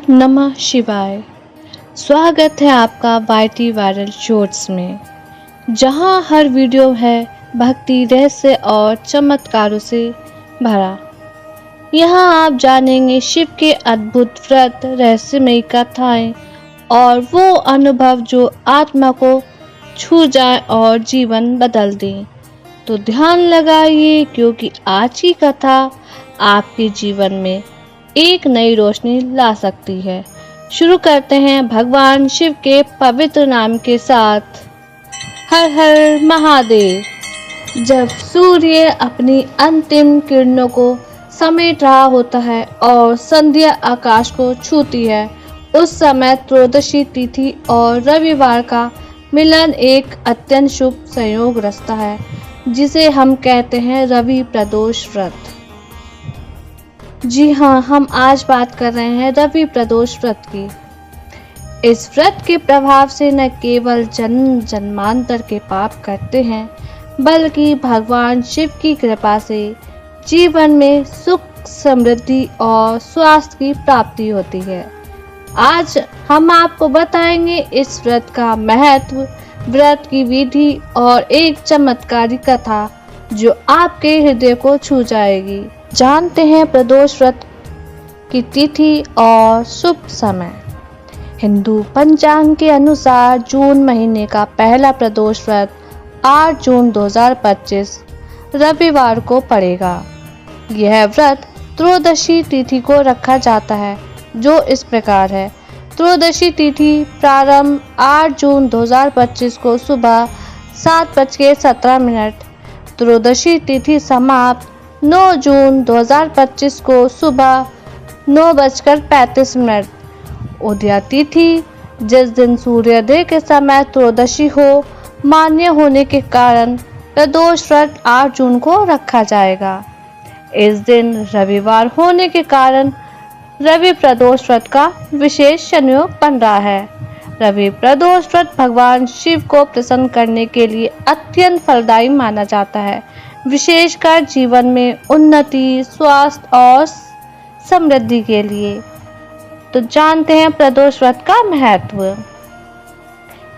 नमः शिवाय। स्वागत है आपका वाईटी वायरल शॉर्ट्स में, जहां हर वीडियो है भक्ति, रहस्य और चमत्कारों से भरा। यहां आप जानेंगे शिव के अद्भुत व्रत, रहस्यमयी कथाएं और वो अनुभव जो आत्मा को छू जाए और जीवन बदल दें। तो ध्यान लगाइए, क्योंकि आज की कथा आपके जीवन में एक नई रोशनी ला सकती है। शुरू करते हैं भगवान शिव के पवित्र नाम के साथ। हर हर महादेव। जब सूर्य अपनी अंतिम किरणों को समेट रहा होता है और संध्या आकाश को छूती है, उस समय त्रयोदशी तिथि और रविवार का मिलन एक अत्यंत शुभ संयोग रचता है, जिसे हम कहते हैं रवि प्रदोष व्रत। जी हाँ, हम आज बात कर रहे हैं रवि प्रदोष व्रत की। इस व्रत के प्रभाव से न केवल जन्म जन्मांतर के पाप कटते हैं, बल्कि भगवान शिव की कृपा से जीवन में सुख, समृद्धि और स्वास्थ्य की प्राप्ति होती है। आज हम आपको बताएंगे इस व्रत का महत्व, व्रत की विधि और एक चमत्कारी कथा जो आपके हृदय को छू जाएगी। जानते हैं प्रदोष व्रत की तिथि और शुभ समय। हिंदू पंचांग के अनुसार जून महीने का पहला प्रदोष व्रत 8 जून 2025 रविवार को पड़ेगा। यह व्रत त्रयोदशी तिथि को रखा जाता है, जो इस प्रकार है। त्रयोदशी तिथि प्रारंभ 8 जून 2025 को सुबह 7:17। त्रयोदशी तिथि समाप्त 9 जून 2025 को सुबह 9:35। उदया तिथि, जिस दिन सूर्योदय के समय त्रयोदशी हो, मान्य होने के कारण प्रदोष व्रत 8 जून को रखा जाएगा। इस दिन रविवार होने के कारण रवि प्रदोष व्रत का विशेष संयोग बन रहा है। रवि प्रदोष व्रत भगवान शिव को प्रसन्न करने के लिए अत्यंत फलदायी माना जाता है, विशेषकर जीवन में उन्नति, स्वास्थ्य और समृद्धि के लिए। तो जानते हैं प्रदोष व्रत का महत्व।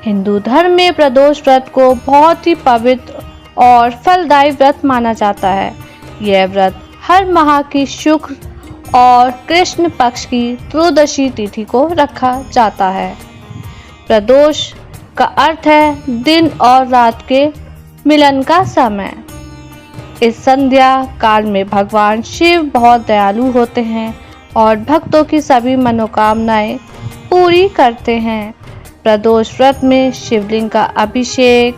हिंदू धर्म में प्रदोष व्रत को बहुत ही पवित्र और फलदायी व्रत माना जाता है। यह व्रत हर माह की शुक्ल और कृष्ण पक्ष की त्रयोदशी तिथि को रखा जाता है। प्रदोष का अर्थ है दिन और रात के मिलन का समय। इस संध्या काल में भगवान शिव बहुत दयालु होते हैं और भक्तों की सभी मनोकामनाएं पूरी करते हैं। प्रदोष व्रत में शिवलिंग का अभिषेक,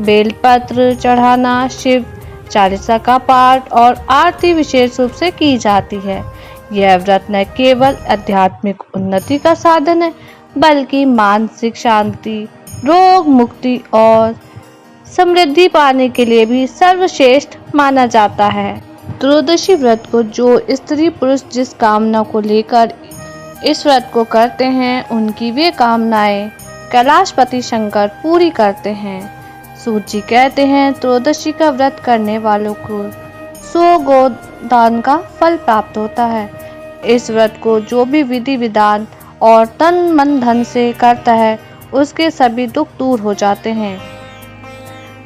बेलपत्र चढ़ाना, शिव चालीसा का पाठ और आरती विशेष रूप से की जाती है। यह व्रत न केवल आध्यात्मिक उन्नति का साधन है, बल्कि मानसिक शांति, रोग मुक्ति और समृद्धि पाने के लिए भी सर्वश्रेष्ठ माना जाता है। त्रयोदशी व्रत को जो स्त्री पुरुष जिस कामना को लेकर इस व्रत को करते हैं, उनकी वे कामनाएं कैलाशपति शंकर पूरी करते हैं। सूत जी कहते हैं, त्रयोदशी का व्रत करने वालों को 100 गोदान का फल प्राप्त होता है। इस व्रत को जो भी विधि विधान और तन मन धन से करता है, उसके सभी दुख दूर हो जाते हैं।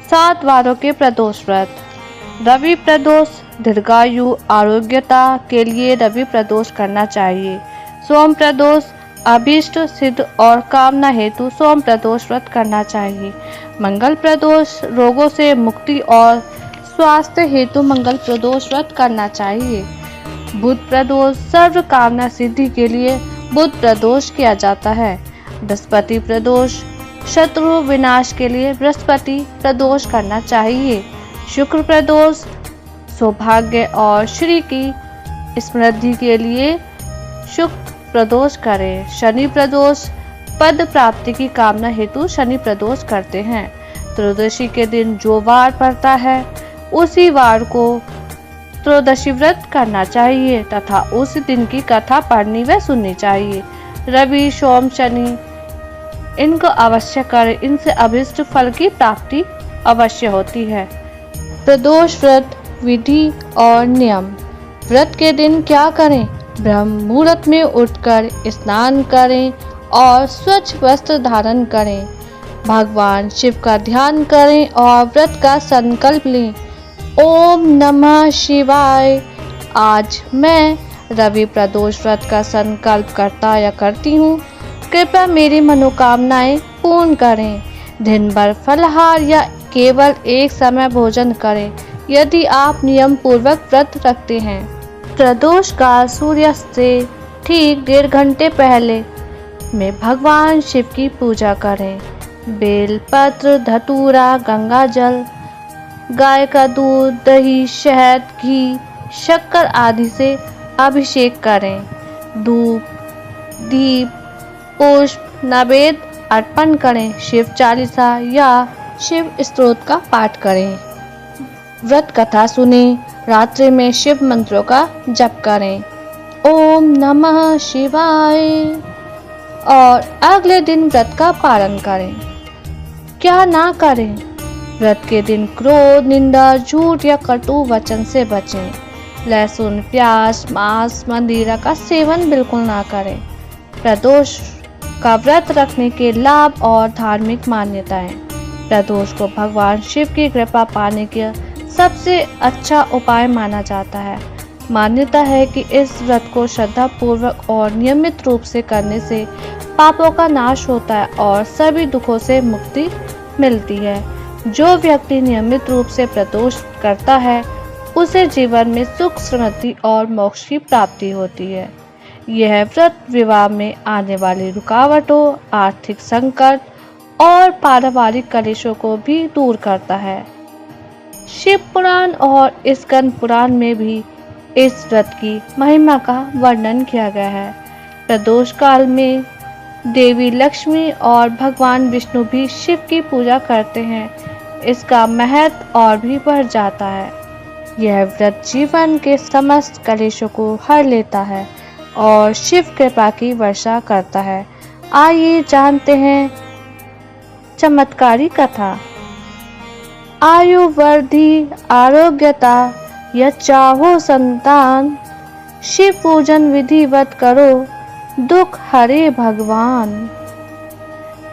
7 वारों के प्रदोष व्रत। रवि प्रदोष दीर्घायु आरोग्यता के लिए रवि प्रदोष करना चाहिए। सोम प्रदोष अभीष्ट सिद्ध और कामना हेतु सोम प्रदोष व्रत करना चाहिए। मंगल प्रदोष रोगों से मुक्ति और स्वास्थ्य हेतु मंगल प्रदोष व्रत करना चाहिए। बुध प्रदोष सर्व कामना सिद्धि के लिए बुध प्रदोष किया जाता है। बृहस्पति प्रदोष शत्रु विनाश के लिए बृहस्पति प्रदोष करना चाहिए। शुक्र प्रदोष सौभाग्य और श्री की समृद्धि के लिए शुक्र प्रदोष करें। शनि प्रदोष पद प्राप्ति की कामना हेतु शनि प्रदोष करते हैं। त्रयोदशी के दिन जो वार पड़ता है, उसी वार को त्रयोदशी व्रत करना चाहिए तथा उस दिन की कथा पढ़नी व सुननी चाहिए। रवि, सोम, शनि इनको अवश्य करें, इनसे अभिष्ट फल की प्राप्ति अवश्य होती है। प्रदोष व्रत विधि और नियम। व्रत के दिन क्या करें? ब्रह्म मुहूर्त में उठकर स्नान करें और स्वच्छ वस्त्र धारण करें। भगवान शिव का ध्यान करें और व्रत का संकल्प लें। ओम नमः शिवाय। आज मैं रवि प्रदोष व्रत का संकल्प करता या करती हूँ। कृपया मेरी मनोकामनाएं पूर्ण करें। दिन भर फलाहार या केवल एक समय भोजन करें यदि आप नियम पूर्वक व्रत रखते हैं। प्रदोष का सूर्यास्त से ठीक 1.5 घंटे पहले में भगवान शिव की पूजा करें। बेलपत्र, धतूरा, गंगा जल, गाय का दूध, दही, शहद, घी, शक्कर आदि से अभिषेक करें। धूप, दीप, पुष्प, नैवेद्य अर्पण करें। शिव चालीसा या शिव स्तोत्र का पाठ करें। व्रत कथा सुने। रात्रि में शिव मंत्रों का जप करें। ओम नमः शिवाय। और अगले दिन व्रत का पालन करें। क्या ना करें? व्रत के दिन क्रोध, निंदा, झूठ या कटु वचन से बचें। लहसुन, प्याज, मांस, मंदिरा का सेवन बिल्कुल ना करें। प्रदोष का व्रत रखने के लाभ और धार्मिक मान्यताएं। प्रदोष को भगवान शिव की कृपा पाने का सबसे अच्छा उपाय माना जाता है। मान्यता है कि इस व्रत को श्रद्धा पूर्वक और नियमित रूप से करने से पापों का नाश होता है और सभी दुखों से मुक्ति मिलती है। जो व्यक्ति नियमित रूप से प्रदोष करता है उसे जीवन में सुख, समृद्धि और मोक्ष की प्राप्ति होती है। यह व्रत विवाह में आने वाली रुकावटों, आर्थिक संकट और पारिवारिक कलेशों को भी दूर करता है। शिव पुराण और स्कंद पुराण में भी इस व्रत की महिमा का वर्णन किया गया है। प्रदोष काल में देवी लक्ष्मी और भगवान विष्णु भी शिव की पूजा करते हैं। इसका महत्व और भी बढ़ जाता है। यह व्रत जीवन के समस्त कलेशों को हर लेता है और शिव कृपा की वर्षा करता है। आइए जानते हैं चमत्कारी कथा। आयु वृद्धि, आरोग्यता या चाहो संतान, शिव पूजन विधिवत करो, दुख हरे भगवान।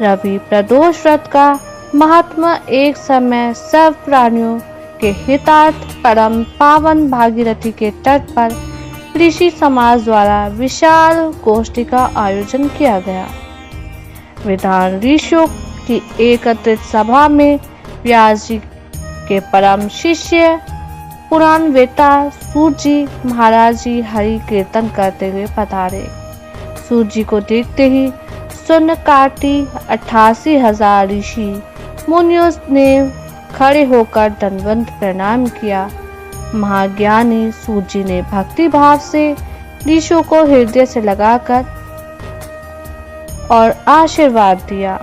रवि प्रदोष व्रत का महात्मा एक समय सब प्राणियों के हितार्थ परम पावन भागीरथी के तट पर ऋषि समाज द्वारा विशाल गोष्ठी का आयोजन किया गया। विद्वान ऋषियों की एकत्रित सभा में व्यास जी के परम शिष्य पुराण वेता सूत जी महाराज जी हरि कीर्तन करते हुए पधारे। सूत जी को देखते ही सुन काटी 88,000 ऋषि मुनियों ने खड़े होकर दंडवत प्रणाम किया। महाज्ञानी सूत जी ने भक्ति भाव से ऋषियों को हृदय से लगाकर और आशीर्वाद दिया।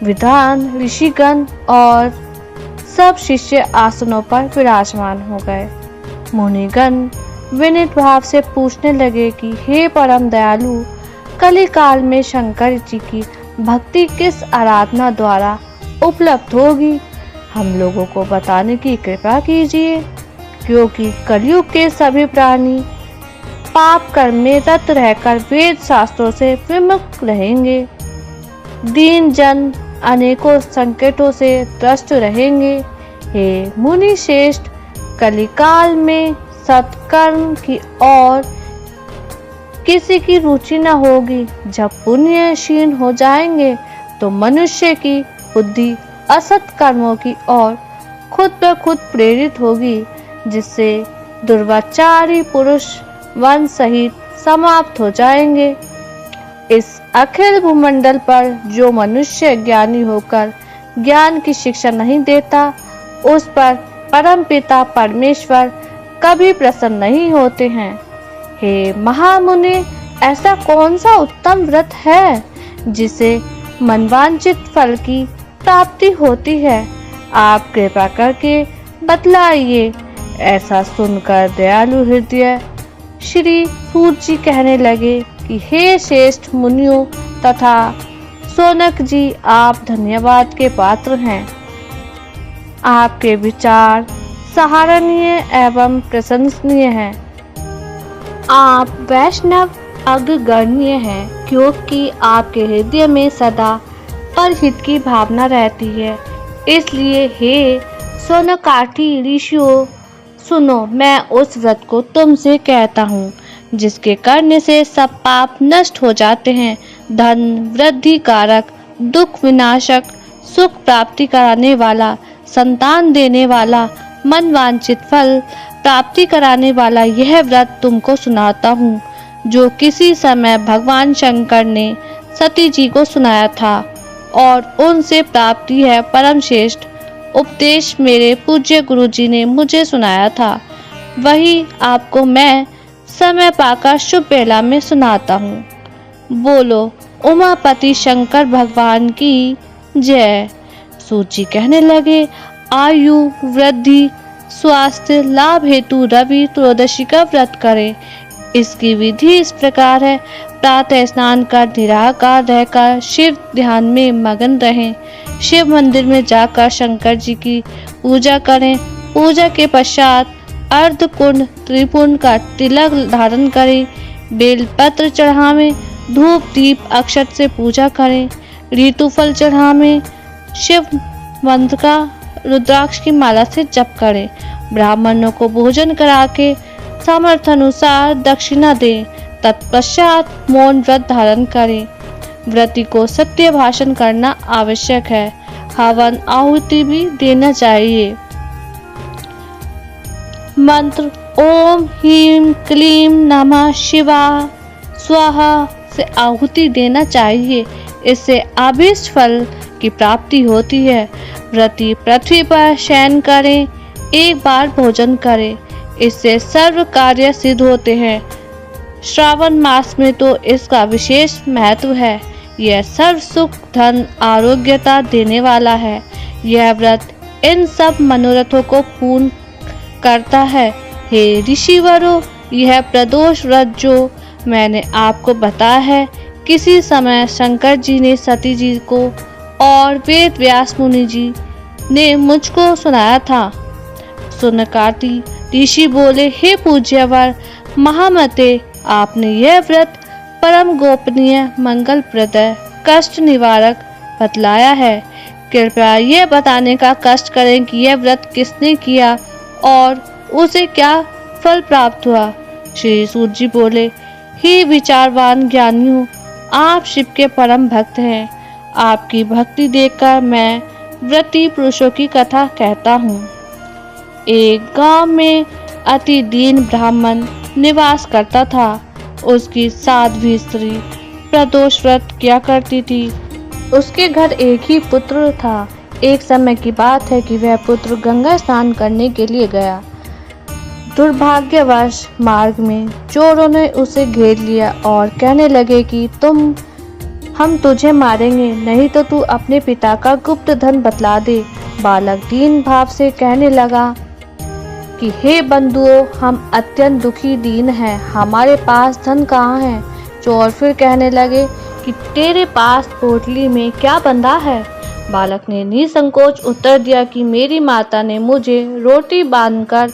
विद्वान ऋषिगण और सब शिष्य आसनों पर विराजमान हो गए। मुनिगण विनीत भाव से पूछने लगे कि हे परम दयालु, कली काल में शंकर जी की भक्ति किस आराधना द्वारा उपलब्ध होगी? हम लोगों को बताने की कृपा कीजिए, क्योंकि कलयुग के सभी प्राणी पाप कर्म में रत रहकर वेद शास्त्रों से विमुख रहेंगे। दीन जन अनेकों संकटों से त्रस्त रहेंगे। हे मुनि श्रेष्ठ, कलिकाल में सत्कर्म की ओर किसी की रुचि न होगी। जब पुण्य क्षीण हो जाएंगे तो मनुष्य की बुद्धि असत कर्मों की ओर खुद ब खुद प्रेरित होगी, जिससे दुर्वाचारी पुरुष वन सहित समाप्त हो जाएंगे। इस अखिल भूमंडल पर जो मनुष्य ज्ञानी होकर ज्ञान की शिक्षा नहीं देता, उस पर परमपिता परमेश्वर कभी प्रसन्न नहीं होते हैं। हे महामुनि, ऐसा कौन सा उत्तम व्रत है जिसे मनवांचित फल की प्राप्ति होती है? आप कृपा करके बतलाइए। ऐसा सुनकर दयालु हृदय श्री सूत जी कहने लगे कि हे श्रेष्ठ मुनियों तथा सोनक जी, आप धन्यवाद के पात्र हैं। आपके विचार सराहनीय एवं प्रशंसनीय हैं। आप वैष्णव अग्रगण्य हैं, क्योंकि आपके हृदय में सदा परहित की भावना रहती है। इसलिए हे सोनकाठी ऋषियों, सुनो, मैं उस व्रत को तुमसे कहता हूँ जिसके करने से सब पाप नष्ट हो जाते हैं। धन वृद्धि कारक, दुख विनाशक, सुख प्राप्ति कराने वाला, संतान देने वाला, मन वांछित फल प्राप्ति कराने वाला यह व्रत तुमको सुनाता हूँ, जो किसी समय भगवान शंकर ने सती जी को सुनाया था और उनसे प्राप्ति है परम श्रेष्ठ उपदेश मेरे पूज्य गुरुजी ने मुझे सुनाया था। वही आपको मैं समय पाकर शुभ बेला में सुनाता हूँ। बोलो उमापति शंकर भगवान की जय। सूत जी कहने लगे, आयु वृद्धि स्वास्थ्य लाभ हेतु रवि त्रयोदशी का व्रत करें। इसकी विधि इस प्रकार है। प्रातः स्नान कर निराकार रहकर शिव ध्यान में मगन रहें। शिव मंदिर में जाकर शंकर जी की पूजा करें। पूजा के पश्चात अर्धकुंड त्रिपुंड का तिलक धारण करें। बेलपत्र चढ़ावें। धूप दीप अक्षत से पूजा करें। ऋतुफल चढ़ावें। शिव मंत्र का रुद्राक्ष की माला से जप करें। ब्राह्मणों को भोजन करा के सामर्थ्य अनुसार दक्षिणा दें। तत्पश्चात मौन व्रत धारण करें। व्रती को सत्य भाषण करना आवश्यक है। हवन आहुति भी देना चाहिए। मंत्र ओम ह्रीं क्लीं नमः शिवाय स्वाहा से आहुति देना चाहिए। इससे अभीष्ट फल की प्राप्ति होती है। व्रती पृथ्वी पर शयन करें। एक बार भोजन करें। इससे सर्व कार्य सिद्ध होते हैं। श्रावण मास में तो इसका विशेष महत्व है। यह सर्व सुख धन आरोग्यता देने वाला है। यह व्रत इन सब मनोरथों को पूर्ण करता है। हे ऋषिवरों, यह प्रदोष व्रत जो मैंने आपको बताया है, किसी समय शंकर जी ने सती जी को और वेद व्यास मुनि जी ने मुझको सुनाया था। सोनकाठी ऋषि बोले, हे पूज्यवर महामते, आपने यह व्रत परम गोपनीय मंगलप्रद कष्ट निवारक बतलाया है। कृपया यह बताने का कष्ट करें कि यह व्रत किसने किया और उसे क्या फल प्राप्त हुआ। श्री सूत जी बोले, हे विचारवान ज्ञानियों, आप शिव के परम भक्त हैं। आपकी भक्ति देखकर मैं व्रती पुरुषों की कथा कहता हूँ। एक गांव में अति दीन ब्राह्मण निवास करता था। उसकी साध्वी स्त्री प्रदोष व्रत किया करती थी। उसके घर एक ही पुत्र था। एक समय की बात है कि वह पुत्र गंगा स्नान करने के लिए गया। दुर्भाग्यवश मार्ग में चोरों ने उसे घेर लिया और कहने लगे कि हम तुझे मारेंगे, नहीं तो तू अपने पिता का गुप्त धन बतला दे। बालक दीन भाव से कहने लगा कि हे बंधुओं, हम अत्यंत दुखी दीन हैं, हमारे पास धन कहाँ है। चोर फिर कहने लगे कि तेरे पास पोटली में क्या बंधा है। बालक ने निसंकोच उत्तर दिया कि मेरी माता ने मुझे रोटी बांधकर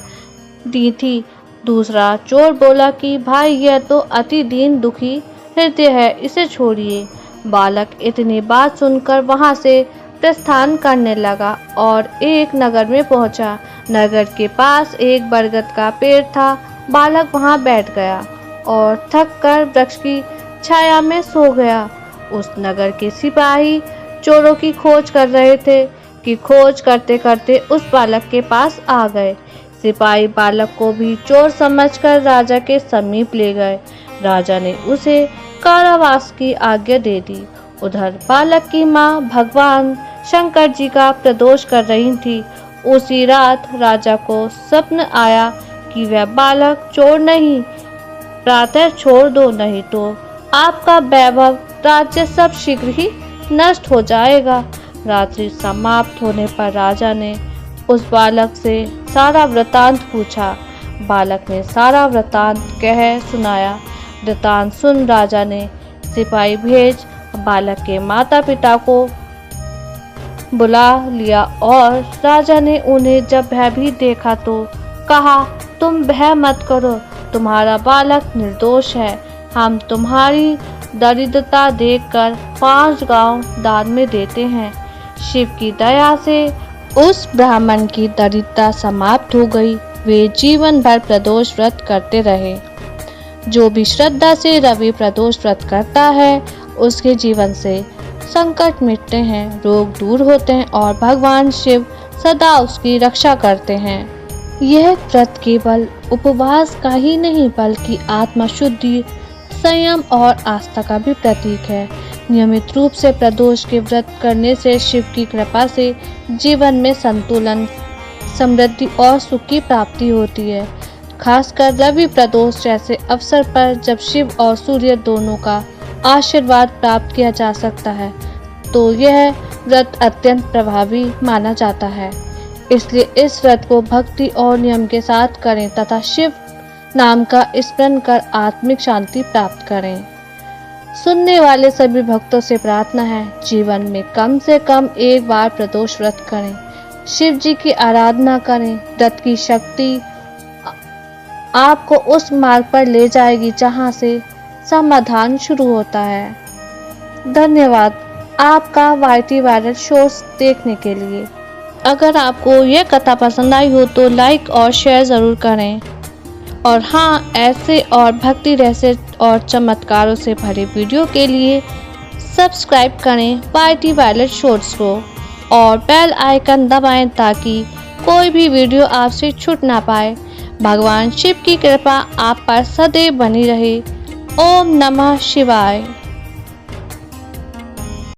दी थी। दूसरा चोर बोला कि भाई, यह तो अति दीन दुखी हृदय है, इसे छोड़िए। बालक इतनी बात सुनकर वहां से प्रस्थान करने लगा और एक नगर में पहुंचा। नगर के पास एक बरगद का पेड़ था। बालक वहां बैठ गया और थक कर वृक्ष की छाया में सो गया। उस नगर के सिपाही चोरों की खोज कर रहे थे कि खोज करते करते उस बालक के पास आ गए। सिपाही बालक को भी चोर समझकर राजा के समीप ले गए। राजा ने उसे कारावास की आज्ञा दे दी। उधर बालक की माँ भगवान शंकर जी का प्रदोष कर रही थी। उसी रात राजा को स्वप्न आया कि वह बालक चोर नहीं, प्रातः छोड़ दो, नहीं तो आपका वैभव राज्य सब शीघ्र ही नष्ट हो जाएगा। रात्रि समाप्त होने पर राजा ने उस बालक से सारा वृतांत पूछा। बालक ने सारा वृतांत कह सुनाया। वृतांत सुन राजा ने सिपाही भेज बालक के माता पिता को बुला लिया और राजा ने उन्हें जब भयभीत देखा तो कहा, तुम भय मत करो, तुम्हारा बालक निर्दोष है। हम तुम्हारी दरिद्रता देखकर 5 गांव दान में देते हैं। शिव की दया से उस ब्राह्मण की दरिद्रता समाप्त हो गई। वे जीवन भर प्रदोष व्रत करते रहे। जो भी श्रद्धा से रवि प्रदोष व्रत करता है, उसके जीवन से संकट मिटते हैं, रोग दूर होते हैं और भगवान शिव सदा उसकी रक्षा करते हैं। यह व्रत केवल उपवास का ही नहीं बल्कि आत्मा शुद्धि, संयम और आस्था का भी प्रतीक है। नियमित रूप से प्रदोष के व्रत करने से शिव की कृपा से जीवन में संतुलन, समृद्धि और सुख की प्राप्ति होती है। खासकर रवि प्रदोष जैसे अवसर पर जब शिव और सूर्य दोनों का आशीर्वाद प्राप्त किया जा सकता है, तो यह व्रत अत्यंत प्रभावी माना जाता है। इसलिए इस व्रत को भक्ति और नियम के साथ करें तथा शिव नाम का स्मरण कर आत्मिक शांति प्राप्त करें। सुनने वाले सभी भक्तों से प्रार्थना है, जीवन में कम से कम एक बार प्रदोष व्रत करें, शिव जी की आराधना करें। व्रत की शक्ति आपको उस मार्ग पर ले जाएगी जहां से समाधान शुरू होता है। धन्यवाद आपका YT वायरल शोज देखने के लिए। अगर आपको यह कथा पसंद आई हो तो लाइक और शेयर ज़रूर करें। और हाँ, ऐसे और भक्ति रहस्य और चमत्कारों से भरे वीडियो के लिए सब्सक्राइब करें YT वायरल शोज को और बेल आइकन दबाएं ताकि कोई भी वीडियो आपसे छूट ना पाए। भगवान शिव की कृपा आप पर सदैव बनी रहे। ओम नमः शिवाय।